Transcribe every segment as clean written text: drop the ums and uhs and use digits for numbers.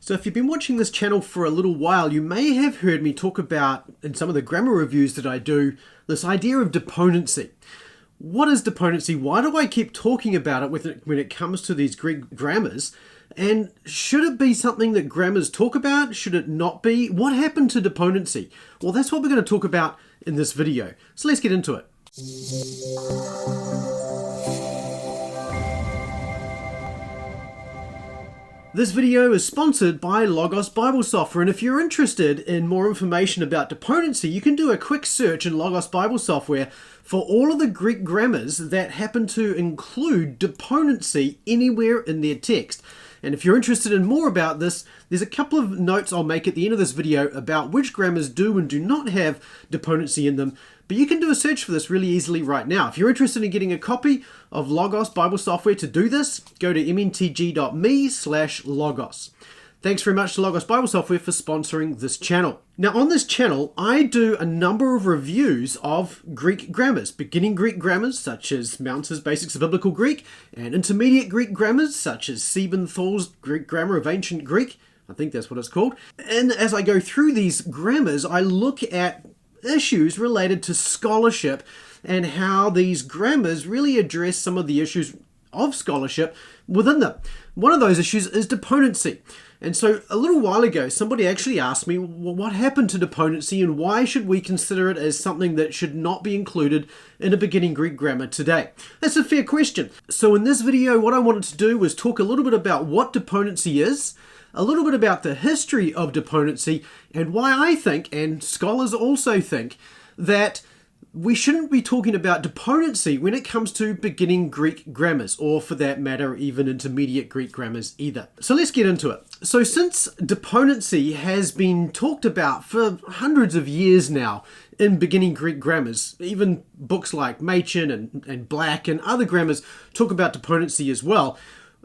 So if you've been watching this channel for a little while, you may have heard me talk about, in some of the grammar reviews that I do, this idea of deponency. What is deponency? Why do I keep talking about it when it comes to these Greek grammars? And should it be something that grammars talk about? Should it not be? What happened to deponency? Well, that's what we're going to talk about in this video. So let's get into it. This video is sponsored by Logos Bible Software, and if you're interested in more information about deponency, you can do a quick search in Logos Bible Software for all of the Greek grammars that happen to include deponency anywhere in their text. And if you're interested in more about this, there's a couple of notes I'll make at the end of this video about which grammars do and do not have deponency in them. But you can do a search for this really easily right now. If you're interested in getting a copy of Logos Bible Software to do this, go to mntg.me/logos. Thanks very much to Logos Bible Software for sponsoring this channel. Now on this channel, I do a number of reviews of Greek grammars, beginning Greek grammars such as Mounce's Basics of Biblical Greek, and intermediate Greek grammars such as Siebenthal's Greek Grammar of Ancient Greek. I think that's what it's called. And as I go through these grammars, I look at issues related to scholarship and how these grammars really address some of the issues of scholarship within them. One of those issues is deponency. And so a little while ago, somebody actually asked me, well, what happened to deponency and why should we consider it as something that should not be included in a beginning Greek grammar today? That's a fair question. So in this video, what I wanted to do was talk a little bit about what deponency is, a little bit about the history of deponency, and why I think, and scholars also think, that we shouldn't be talking about deponency when it comes to beginning Greek grammars, or for that matter, even intermediate Greek grammars either. So let's get into it. So since deponency has been talked about for hundreds of years now in beginning Greek grammars, even books like Machen and Black and other grammars talk about deponency as well,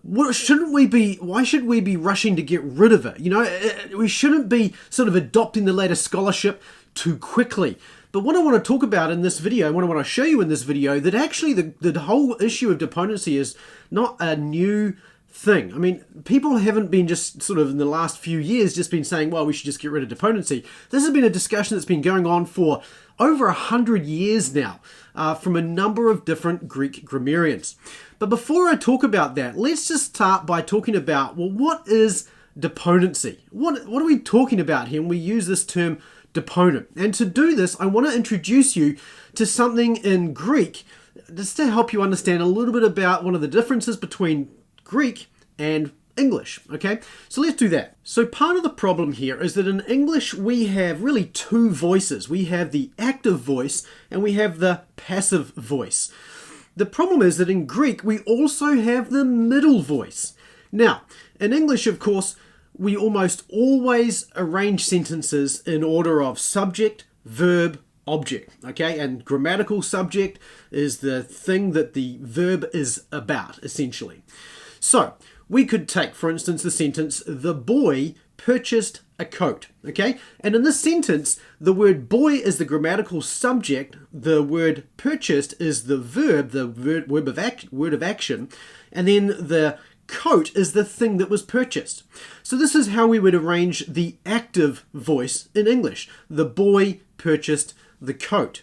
why should we be rushing to get rid of it? You know, we shouldn't be sort of adopting the latest scholarship too quickly. But what I want to talk about in this video, what I want to show you in this video, that actually the whole issue of deponency is not a new thing. I mean, people haven't been just sort of in the last few years just been saying, well, we should just get rid of deponency. This has been a discussion that's been going on for over 100 years now from a number of different Greek grammarians. But before I talk about that, let's just start by talking about, well, what is deponency? What are we talking about here when we use this term deponent? And to do this, I want to introduce you to something in Greek just to help you understand a little bit about one of the differences between Greek and English, okay? So let's do that. So part of the problem here is that in English we have really two voices. We have the active voice and we have the passive voice. The problem is that in Greek we also have the middle voice. Now, in English, of course, we almost always arrange sentences in order of subject, verb, object, okay? And grammatical subject is the thing that the verb is about, essentially. So, we could take, for instance, the sentence, the boy purchased a coat, okay? And in this sentence, the word boy is the grammatical subject, the word purchased is the verb, word of action, and then the coat is the thing that was purchased. So this is how we would arrange the active voice in English. The boy purchased the coat.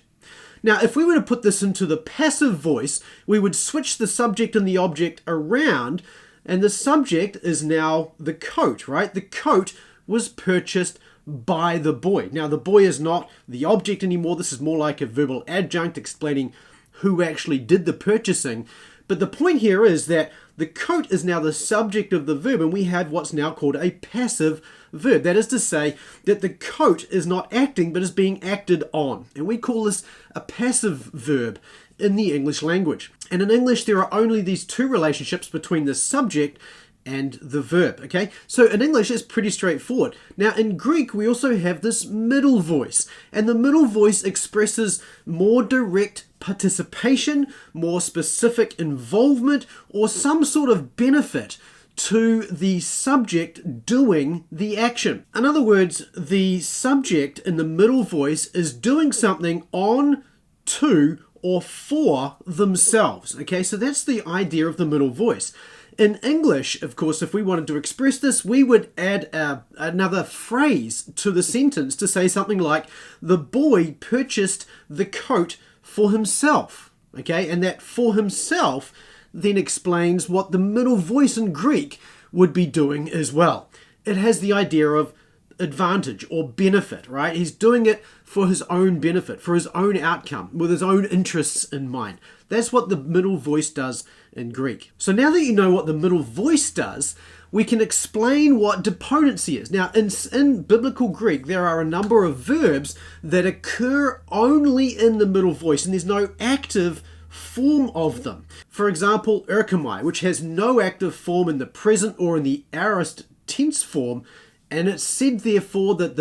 Now, if we were to put this into the passive voice, we would switch the subject and the object around, and the subject is now the coat, right? The coat was purchased by the boy. Now, the boy is not the object anymore. This is more like a verbal adjunct explaining who actually did the purchasing. But the point here is that the coat is now the subject of the verb, and we have what's now called a passive verb. That is to say that the coat is not acting, but is being acted on. And we call this a passive verb in the English language. And in English, there are only these two relationships between the subject and the verb, okay? So in English, it's pretty straightforward. Now in Greek, we also have this middle voice, and the middle voice expresses more direct participation, more specific involvement, or some sort of benefit to the subject doing the action. In other words, the subject in the middle voice is doing something on, to, or for themselves. Okay, so that's the idea of the middle voice. In English, of course, if we wanted to express this, we would add another phrase to the sentence to say something like, the boy purchased the coat for himself. Okay, and that for himself then explains what the middle voice in Greek would be doing as well. It has the idea of advantage or benefit, right? He's doing it for his own benefit, for his own outcome, with his own interests in mind. That's what the middle voice does in Greek. So now that you know what the middle voice does, we can explain what deponency is. Now, in biblical Greek, there are a number of verbs that occur only in the middle voice, and there's no active form of them. For example, erchomai, which has no active form in the present or in the aorist tense form, and it's said therefore that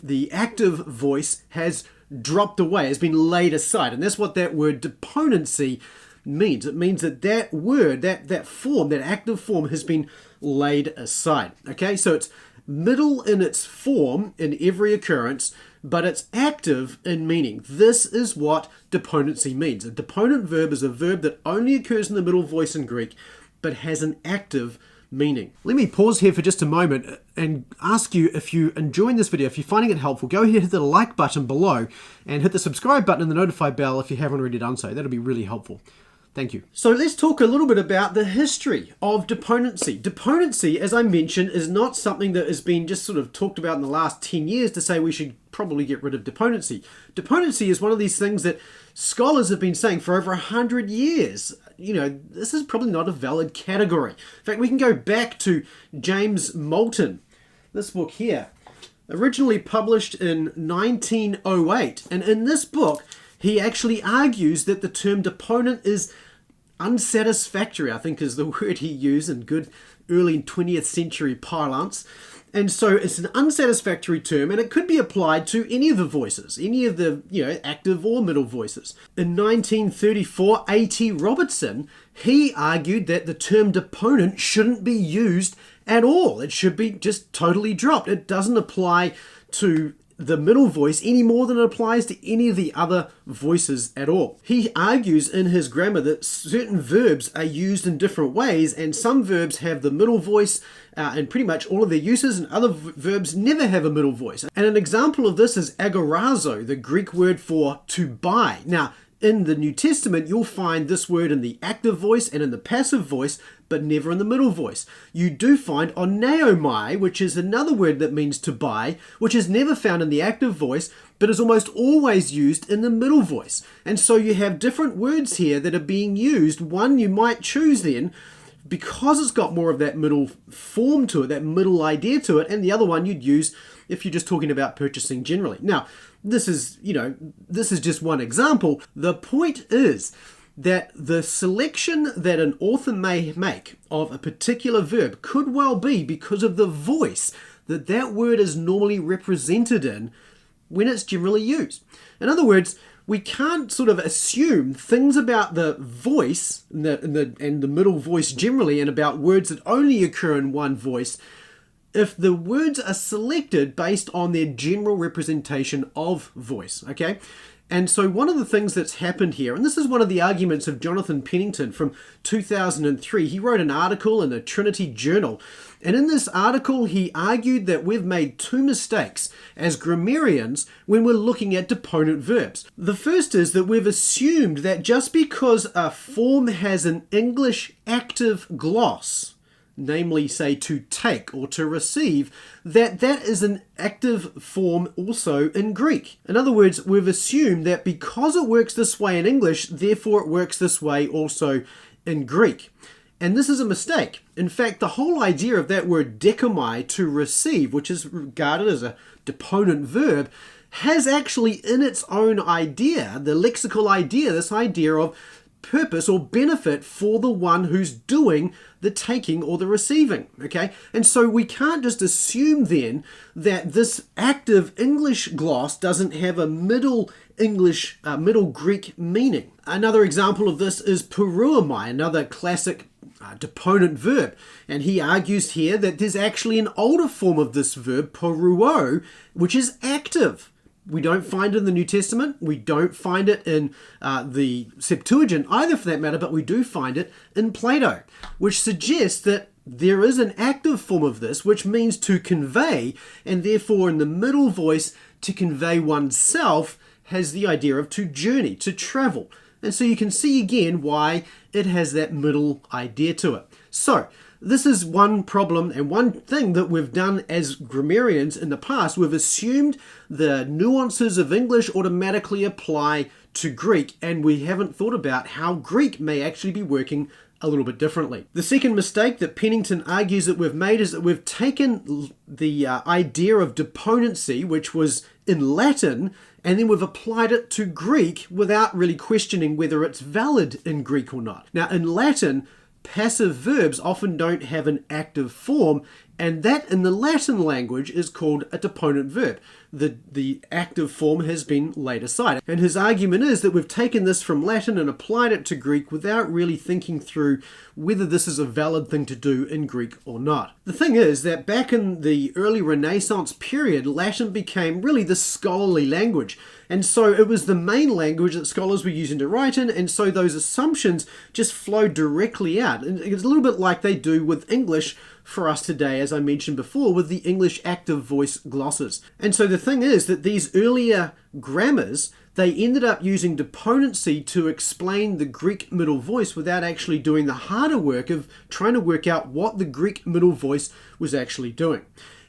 the active voice has dropped away, has been laid aside, and that's what that word deponency means. It means that that word, that form, that active form has been laid aside. Okay, so it's middle in its form in every occurrence, but it's active in meaning. This is what deponency means. A deponent verb is a verb that only occurs in the middle voice in Greek, but has an active meaning. Let me pause here for just a moment and ask you, if you're enjoying this video, if you're finding it helpful, go ahead and hit the like button below and hit the subscribe button and the notify bell if you haven't already done so. That'll be really helpful. Thank you. So let's talk a little bit about the history of deponency. Deponency, as I mentioned, is not something that has been just sort of talked about in the last 10 years to say we should probably get rid of deponency. Deponency is one of these things that scholars have been saying for over 100 years. You know, this is probably not a valid category. In fact, we can go back to James Moulton, this book here, originally published in 1908. And in this book, he actually argues that the term deponent is unsatisfactory, I think is the word he used in good early 20th century parlance. And so it's an unsatisfactory term, and it could be applied to any of the voices, any of the, active or middle voices. In 1934, A.T. Robertson, he argued that the term deponent shouldn't be used at all. It should be just totally dropped. It doesn't apply to the middle voice any more than it applies to any of the other voices at all. He argues in his grammar that certain verbs are used in different ways, and some verbs have the middle voice in pretty much all of their uses, and other verbs never have a middle voice. And an example of this is agorazo, the Greek word for to buy. Now, in the New Testament, you'll find this word in the active voice and in the passive voice, but never in the middle voice. You do find oneomai, which is another word that means to buy, which is never found in the active voice, but is almost always used in the middle voice. And so you have different words here that are being used. One you might choose then, because it's got more of that middle form to it, that middle idea to it, and the other one you'd use if you're just talking about purchasing generally. Now, this is just one example. The point is that the selection that an author may make of a particular verb could well be because of the voice that that word is normally represented in when it's generally used. In other words, we can't sort of assume things about the voice and the middle voice generally, and about words that only occur in one voice, if the words are selected based on their general representation of voice, okay? And so one of the things that's happened here, and this is one of the arguments of Jonathan Pennington from 2003, he wrote an article in the Trinity Journal, and in this article he argued that we've made two mistakes as grammarians when we're looking at deponent verbs. The first is that we've assumed that just because a form has an English active gloss, namely say to take or to receive, that is an active form also in Greek. In other words, we've assumed that because it works this way in English, therefore it works this way also in Greek. And this is a mistake. In fact, the whole idea of that word dekomai, to receive, which is regarded as a deponent verb, has actually in its own idea, the lexical idea, this idea of purpose or benefit for the one who's doing the taking or the receiving, okay? And so we can't just assume then that this active English gloss doesn't have a middle Greek meaning. Another example of this is peruamai, another classic deponent verb. And he argues here that there's actually an older form of this verb, peruo, which is active. We don't find it in the New Testament. We don't find it in the Septuagint either, for that matter, but we do find it in Plato, which suggests that there is an active form of this, which means to convey, and therefore in the middle voice, to convey oneself has the idea of to journey, to travel. And so you can see again why it has that middle idea to it. So this is one problem and one thing that we've done as grammarians in the past. We've assumed the nuances of English automatically apply to Greek, and we haven't thought about how Greek may actually be working a little bit differently. The second mistake that Pennington argues that we've made is that we've taken the idea of deponency, which was in Latin, and then we've applied it to Greek without really questioning whether it's valid in Greek or not. Now, in Latin, passive verbs often don't have an active form, and that in the Latin language is called a deponent verb. The active form has been laid aside. And his argument is that we've taken this from Latin and applied it to Greek without really thinking through whether this is a valid thing to do in Greek or not. The thing is that back in the early Renaissance period, Latin became really the scholarly language. And so it was the main language that scholars were using to write in, and so those assumptions just flowed directly out. And it's a little bit like they do with English for us today, as I mentioned before, with the English active voice glosses. And so the thing is that these earlier grammars, they ended up using deponency to explain the Greek middle voice without actually doing the harder work of trying to work out what the Greek middle voice was actually doing.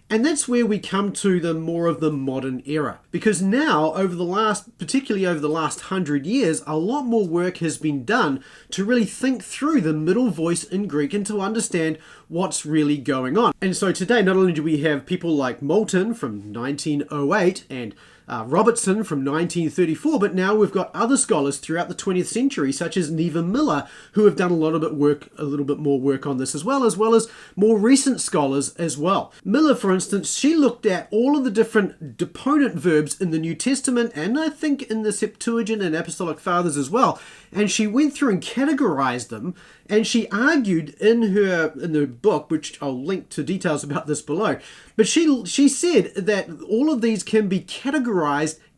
And that's where we come to the more of the modern era. Because now, particularly over the last 100 years, a lot more work has been done to really think through the middle voice in Greek and to understand what's really going on. And so today, not only do we have people like Moulton from 1908 and Robertson from 1934, but now we've got other scholars throughout the 20th century, such as Neva Miller, who have done a little bit more work on this as well as more recent scholars as well. Miller, for instance, she looked at all of the different deponent verbs in the New Testament, and I think in the Septuagint and Apostolic Fathers as well, and she went through and categorized them, and she argued in the book, which I'll link to details about this below, but she said that all of these can be categorized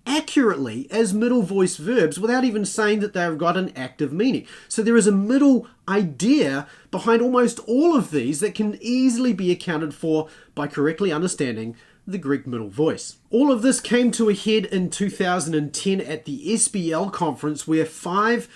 accurately as middle voice verbs without even saying that they've got an active meaning. So there is a middle idea behind almost all of these that can easily be accounted for by correctly understanding the Greek middle voice. All of this came to a head in 2010 at the SBL conference, where 5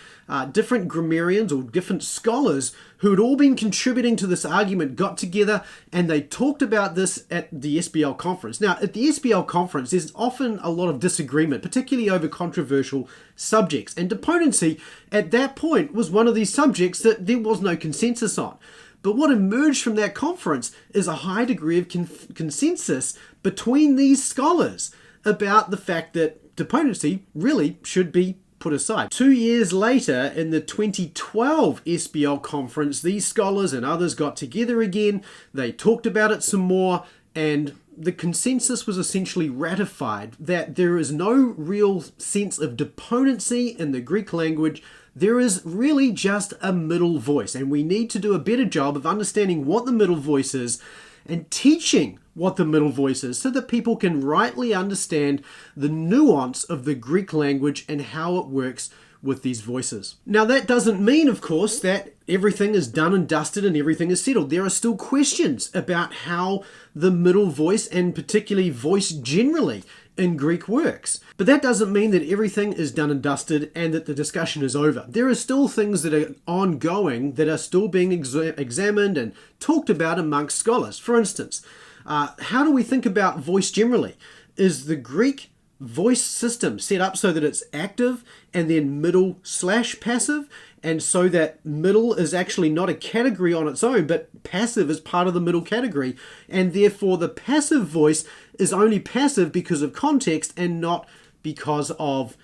different grammarians or different scholars who had all been contributing to this argument got together and they talked about this at the SBL conference. Now, at the SBL conference, there's often a lot of disagreement, particularly over controversial subjects. And deponency, at that point, was one of these subjects that there was no consensus on. But what emerged from that conference is a high degree of consensus between these scholars about the fact that deponency really should be put aside. 2 years later, in the 2012 SBL conference, these scholars and others got together again, they talked about it some more, and the consensus was essentially ratified that there is no real sense of deponency in the Greek language. There is really just a middle voice, and we need to do a better job of understanding what the middle voice is and teaching what the middle voice is so that people can rightly understand the nuance of the Greek language and how it works with these voices. Now, that doesn't mean, of course, that everything is done and dusted and everything is settled. There are still questions about how the middle voice, and particularly voice generally, in Greek works. But that doesn't mean that everything is done and dusted and that the discussion is over. There are still things that are ongoing that are still being examined and talked about amongst scholars. For instance, how do we think about voice generally? Is the Greek voice system set up so that it's active and then middle/passive, and so that middle is actually not a category on its own, but passive is part of the middle category, and therefore the passive voice is only passive because of context and not because of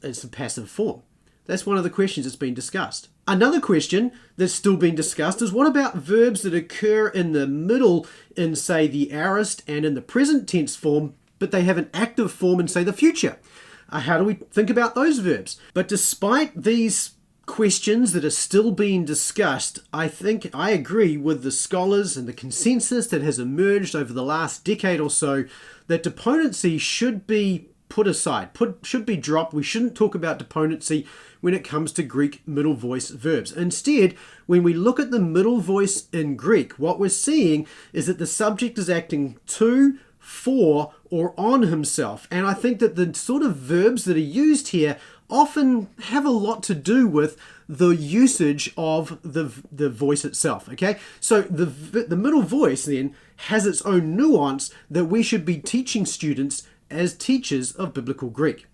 its passive form? That's one of the questions that's been discussed. Another question that's still being discussed is, what about verbs that occur in the middle in, say, the aorist and in the present tense form, but they have an active form in, say, the future? How do we think about those verbs? But despite these questions that are still being discussed, I think I agree with the scholars and the consensus that has emerged over the last decade or so that deponency should be put aside, should be dropped. We shouldn't talk about deponency when it comes to Greek middle voice verbs. Instead, when we look at the middle voice in Greek, what we're seeing is that the subject is acting to, for, or on himself. And I think that the sort of verbs that are used here often have a lot to do with the usage of the voice itself, okay? So the middle voice then has its own nuance that we should be teaching students as teachers of biblical Greek.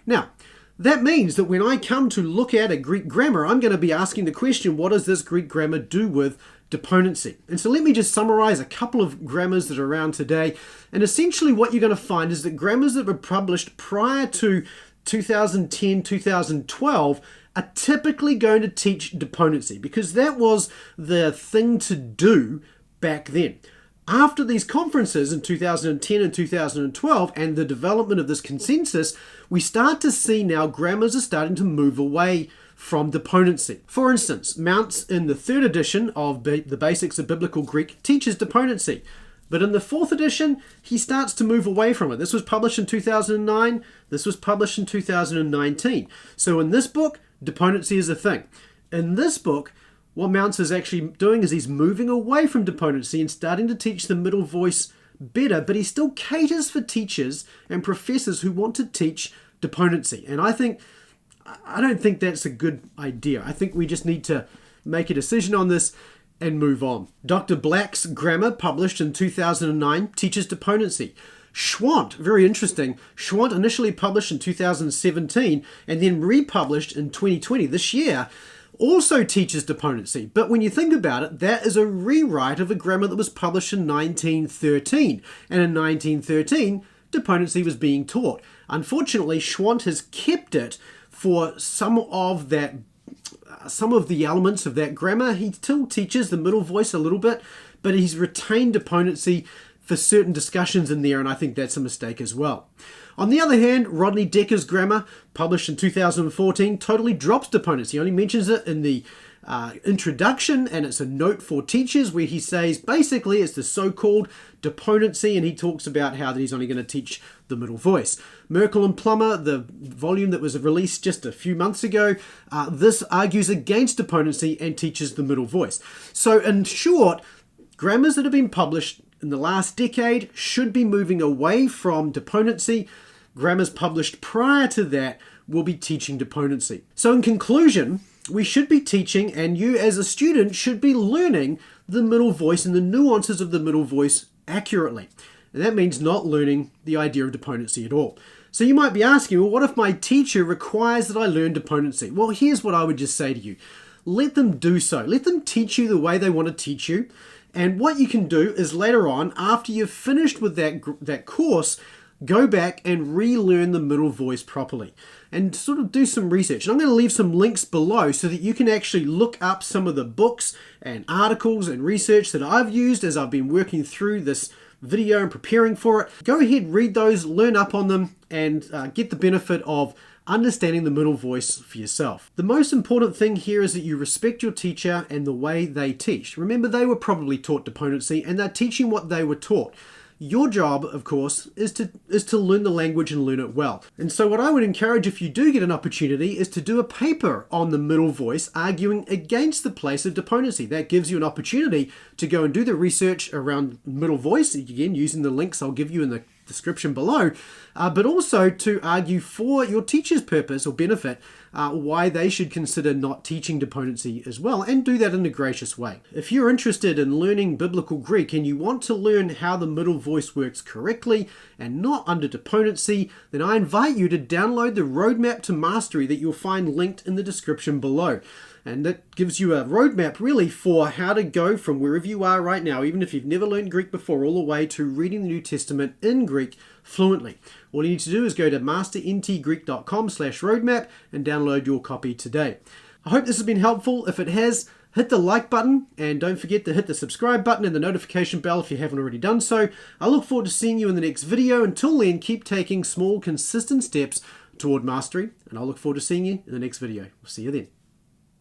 Now, that means that when I come to look at a Greek grammar, I'm going to be asking the question, what does this Greek grammar do with deponency? And so let me just summarize a couple of grammars that are around today. And essentially what you're going to find is that grammars that were published prior to 2010, 2012 are typically going to teach deponency because that was the thing to do back then. After these conferences in 2010 and 2012 and the development of this consensus, we start to see now grammars are starting to move away from deponency. For instance, Mounts in the 3rd edition of the Basics of Biblical Greek teaches deponency. But in the 4th edition, he starts to move away from it. This was published in 2009. This was published in 2019. So in this book, deponency is a thing. In this book, what Mounts is actually doing is he's moving away from deponency and starting to teach the middle voice better, but he still caters for teachers and professors who want to teach deponency. And I don't think that's a good idea. I think we just need to make a decision on this and move on. Dr. Black's grammar, published in 2009, teaches deponency. Schwant, very interesting. Schwant initially published in 2017 and then republished in 2020, this year, also teaches deponency. But when you think about it, that is a rewrite of a grammar that was published in 1913. And in 1913, deponency was being taught. Unfortunately, Schwant has kept it for some of the elements of that grammar. He still teaches the middle voice a little bit, but he's retained deponency for certain discussions in there, and I think that's a mistake as well. On the other hand, Rodney Decker's grammar, published in 2014, totally drops deponency. He only mentions it in the introduction, and it's a note for teachers where he says basically it's the so-called deponency, and he talks about how that he's only going to teach the middle voice. Merkel and Plummer, the volume that was released just a few months ago, this argues against deponency and teaches the middle voice. So in short, grammars that have been published in the last decade should be moving away from deponency. Grammars published prior to that will be teaching deponency. So in conclusion, we should be teaching, and you as a student should be learning the middle voice and the nuances of the middle voice accurately. And that means not learning the idea of deponency at all. So you might be asking, well, what if my teacher requires that I learn deponency? Well, here's what I would just say to you. Let them do so. Let them teach you the way they want to teach you. And what you can do is later on, after you've finished with that course, go back and relearn the middle voice properly and sort of do some research. And I'm going to leave some links below so that you can actually look up some of the books and articles and research that I've used as I've been working through this video and preparing for it. Go ahead, read those, learn up on them, and get the benefit of understanding the middle voice for yourself. The most important thing here is that you respect your teacher and the way they teach. Remember, they were probably taught deponency and they're teaching what they were taught. Your job, of course, is to learn the language and learn it well. And so what I would encourage, if you do get an opportunity, is to do a paper on the middle voice arguing against the place of deponency. That gives you an opportunity to go and do the research around middle voice, again, using the links I'll give you in the description below, but also to argue for your teacher's purpose or benefit, why they should consider not teaching deponency as well, and do that in a gracious way. If you're interested in learning biblical Greek and you want to learn how the middle voice works correctly and not under deponency, then I invite you to download the Roadmap to Mastery that you'll find linked in the description below. And that gives you a roadmap really for how to go from wherever you are right now, even if you've never learned Greek before, all the way to reading the New Testament in Greek fluently. All you need to do is go to masterntgreek.com/roadmap and download your copy today. I hope this has been helpful. If it has, hit the like button and don't forget to hit the subscribe button and the notification bell if you haven't already done so. I look forward to seeing you in the next video. Until then, keep taking small, consistent steps toward mastery, and I'll look forward to seeing you in the next video. We'll see you then.